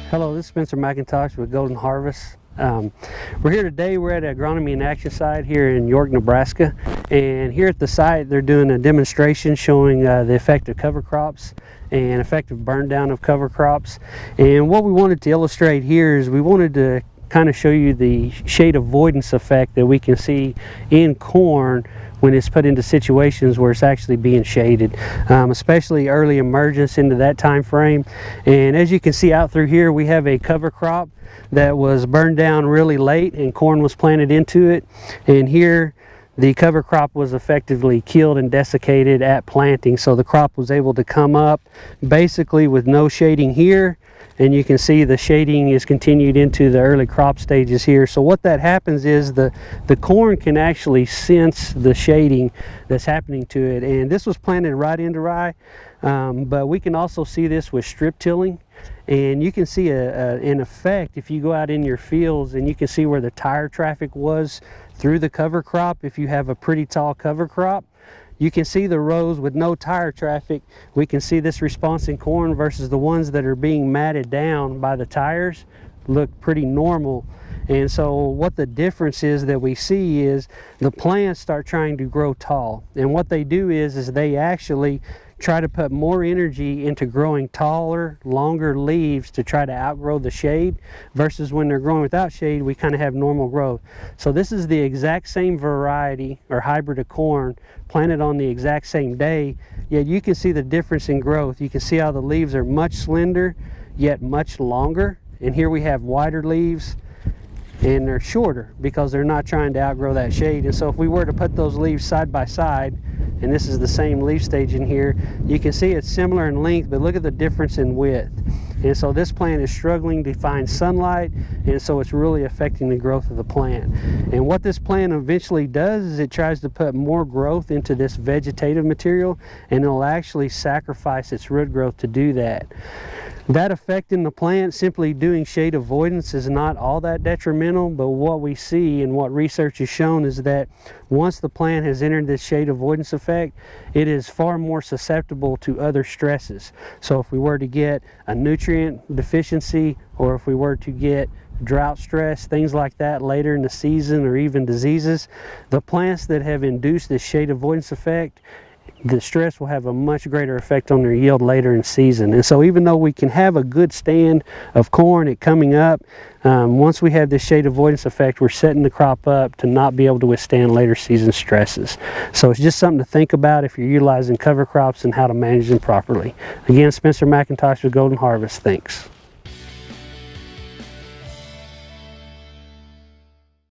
Hello, this is Spencer McIntosh with Golden Harvest. We're here today. We're at Agronomy in Action site here in York, Nebraska. And here at the site, they're doing a demonstration showing the effect of cover crops and effective burn down of cover crops. And what we wanted to illustrate here is we wanted to kind of show you the shade avoidance effect that we can see in corn when it's put into situations where it's actually being shaded, especially early emergence into that time frame. And as you can see out through here, we have a cover crop that was burned down really late and corn was planted into it. And here the cover crop was effectively killed and desiccated at planting, so the crop was able to come up basically with no shading here. And you can see the shading is continued into the early crop stages here. So what that happens is the corn can actually sense the shading that's happening to it. And this was planted right into rye, but we can also see this with strip tilling. And you can see an effect if you go out in your fields and you can see where the tire traffic was through the cover crop. If you have a pretty tall cover crop, you can see the rows with no tire traffic. We can see this response in corn versus the ones that are being matted down by the tires look pretty normal. And so what the difference is that we see is the plants start trying to grow tall. And what they do is they actually try to put more energy into growing taller, longer leaves to try to outgrow the shade, versus when they're growing without shade, we kind of have normal growth. So this is the exact same variety or hybrid of corn planted on the exact same day, yet you can see the difference in growth. You can see how the leaves are much slender, yet much longer. And here we have wider leaves, and they're shorter because they're not trying to outgrow that shade. And so if we were to put those leaves side by side, and this is the same leaf stage in here, you can see it's similar in length, but look at the difference in width. And so this plant is struggling to find sunlight, and so it's really affecting the growth of the plant. And what this plant eventually does is it tries to put more growth into this vegetative material, and it'll actually sacrifice its root growth to do that. That effect in the plant, simply doing shade avoidance, is not all that detrimental, but what we see and what research has shown is that once the plant has entered this shade avoidance effect, it is far more susceptible to other stresses. So if we were to get a nutrient deficiency, or if we were to get drought stress, things like that later in the season, or even diseases, the plants that have induced this shade avoidance effect, the stress will have a much greater effect on their yield later in season. And so even though we can have a good stand of corn at coming up, once we have this shade avoidance effect, we're setting the crop up to not be able to withstand later season stresses. So it's just something to think about if you're utilizing cover crops and how to manage them properly. Again, Spencer McIntosh with Golden Harvest. Thanks.